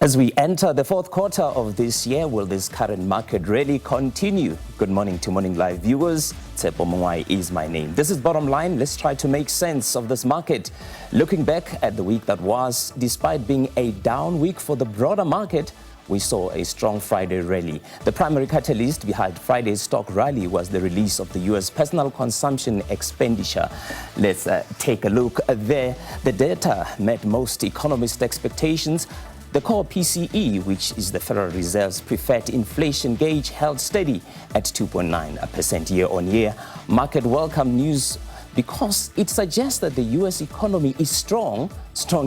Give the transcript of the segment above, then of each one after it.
As we enter the fourth quarter of this year, will this current market really continue? Good morning to Morning Live viewers. Tsepo Mwai is my name. This is Bottom Line. Let's try to make sense of this market. Looking back at the week that was, despite being a down week for the broader market, we saw a strong Friday rally. The primary catalyst behind Friday's stock rally was the release of the US Personal Consumption Expenditure. Let's take a look there. The data met most economists' expectations. The core PCE, which is the Federal Reserve's preferred inflation gauge, held steady at 2.9% year-on-year. Market welcome news because it suggests that the US economy is strong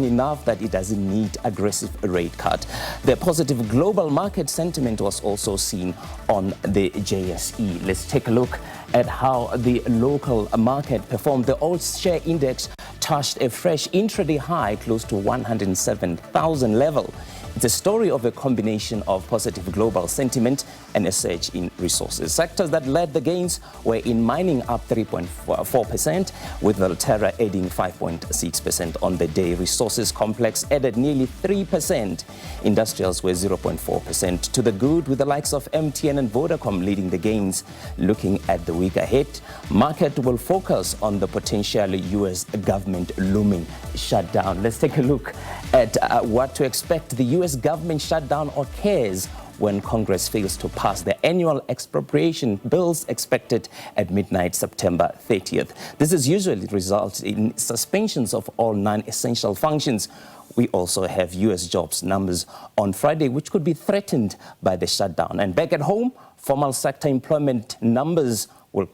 enough that it doesn't need aggressive rate cut. The positive global market sentiment was also seen on the JSE. Let's take a look at how the local market performed. The All Share Index touched a fresh intraday high close to 107,000 level. It's a story of a combination of positive global sentiment and a surge in resources. Sectors that led the gains were in mining, up 3.4%, with Valterra adding 5.6% on the day. Resources complex added nearly 3%. Industrials were 0.4% to the good, with the likes of MTN and Vodacom leading the gains. Looking at the week ahead, market will focus on the potential US government looming shutdown. Let's take a look at what to expect. The US government shutdown occurs when Congress fails to pass the annual expropriation bills expected at midnight September 30th. This is usually results in suspensions of all non-essential functions. We also have US jobs numbers on Friday, which could be threatened by the shutdown. And back at home, formal sector employment numbers will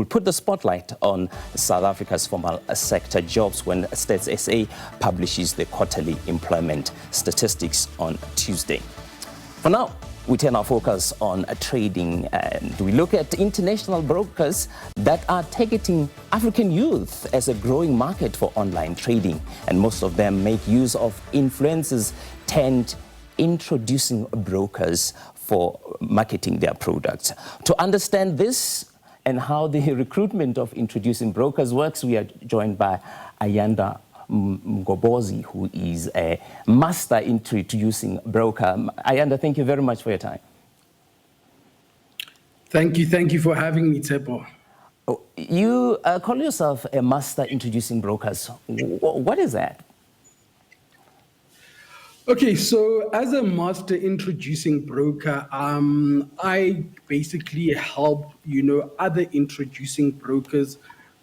put the spotlight on South Africa's formal sector jobs when Stats SA publishes the quarterly employment statistics on Tuesday. For now, we turn our focus on trading, and we look at international brokers that are targeting African youth as a growing market for online trading, and most of them make use of influencers and introducing brokers for marketing their products. To understand this and how the recruitment of introducing brokers works, we are joined by Ayanda Mgobozi, who is a master introducing broker. Ayanda, thank you very much for your time. Thank you for having me, Tsepo. Oh, you call yourself a master introducing brokers. What is that? Okay, so as a master introducing broker, I basically help, other introducing brokers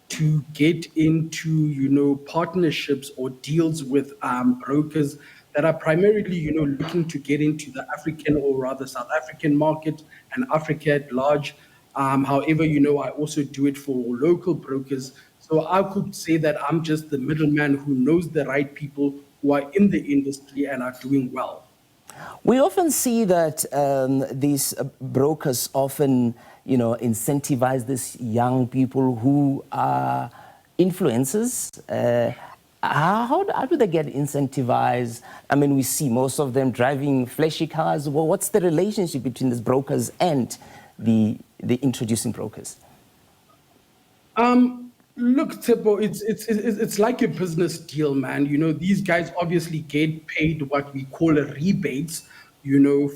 to get into, partnerships or deals with brokers that are primarily, looking to get into the African or rather South African market and Africa at large. However, I also do it for local brokers. So I could say that I'm just the middleman who knows the right people who are in the industry and are doing well. We often see that these brokers often, incentivize these young people who are influencers. How do they get incentivized? I mean, we see most of them driving flashy cars. Well, what's the relationship between these brokers and the introducing brokers? Look, Tsepo, it's like a business deal, man. These guys obviously get paid what we call a rebates,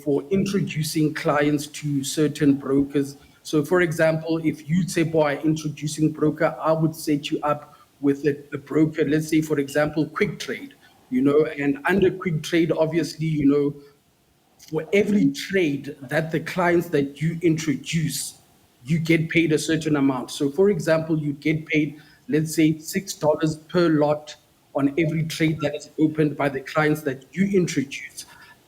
for introducing clients to certain brokers. So, for example, if you, Tsepo, are introducing broker, I would set you up with a broker, let's say, for example, Quick Trade, and under Quick Trade, obviously, for every trade that the clients that you introduce, you get paid a certain amount. So, for example, you get paid, let's say, $6 per lot on every trade that is opened by the clients that you introduce.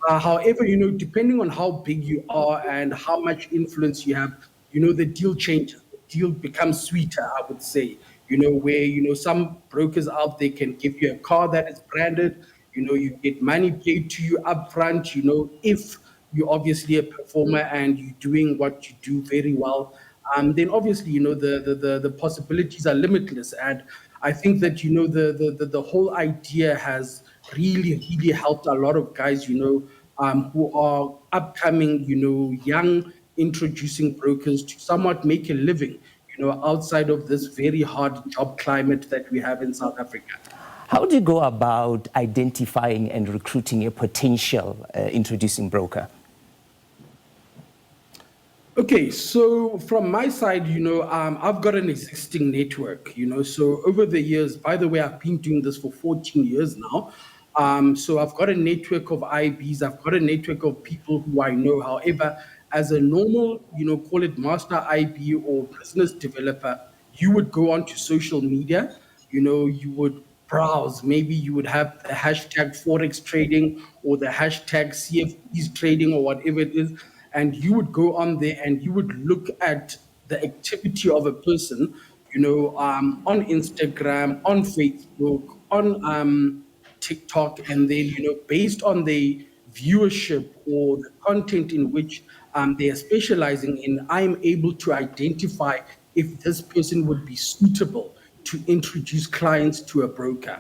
However, depending on how big you are and how much influence you have, the deal changes. The deal becomes sweeter, I would say, where, some brokers out there can give you a car that is branded, you get money paid to you upfront, if you're obviously a performer and you're doing what you do very well. Then obviously, the possibilities are limitless. And I think that, the whole idea has really helped a lot of guys, who are upcoming, young introducing brokers to somewhat make a living, outside of this very hard job climate that we have in South Africa. How do you go about identifying and recruiting a potential introducing broker? Okay, so from my side, I've got an existing network, so over the years, by the way, I've been doing this for 14 years now. So I've got a network of IBs, I've got a network of people who I know. However, as a normal, call it master IB or business developer, you would go onto social media, you would browse. Maybe you would have the hashtag Forex trading or the hashtag CFDs trading or whatever it is. And you would go on there and you would look at the activity of a person, on Instagram, on Facebook, on TikTok, and then, based on the viewership or the content in which they are specializing in, I'm able to identify if this person would be suitable to introduce clients to a broker.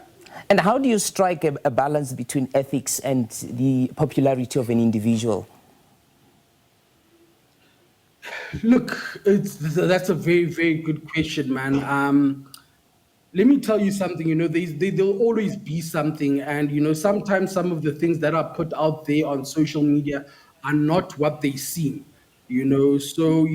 And how do you strike a balance between ethics and the popularity of an individual? Look, that's a very, very good question, man. Let me tell you something, there'll always be something. And, sometimes some of the things that are put out there on social media are not what they seem, So,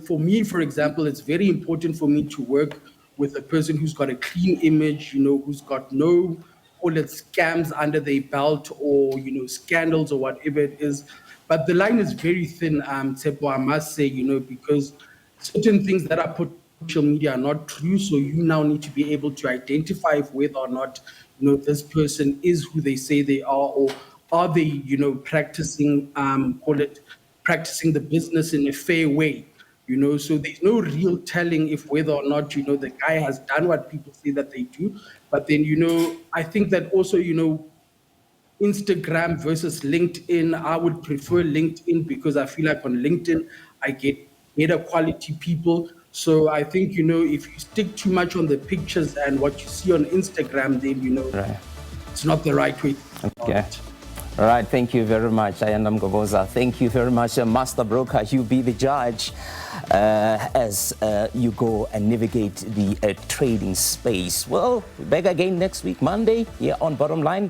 for me, for example, it's very important for me to work with a person who's got a clean image, who's got no, call it scams under their belt or, scandals or whatever it is. But the line is very thin, Tsepo, I must say, because certain things that are put on social media are not true. So you now need to be able to identify whether or not, this person is who they say they are, or are they, practicing, practicing the business in a fair way. So there's no real telling if whether or not, the guy has done what people say that they do. But then, I think that also, Instagram versus LinkedIn, I would prefer LinkedIn because I feel like on LinkedIn, I get better quality people. So I think, if you stick too much on the pictures and what you see on Instagram, then, Right. it's not the right way. Okay. All right. Thank you very much, Ayandam Gogoza. Thank you very much, Master Broker. You be the judge as you go and navigate the trading space. Well, we're back again next week, Monday, here on Bottom Line.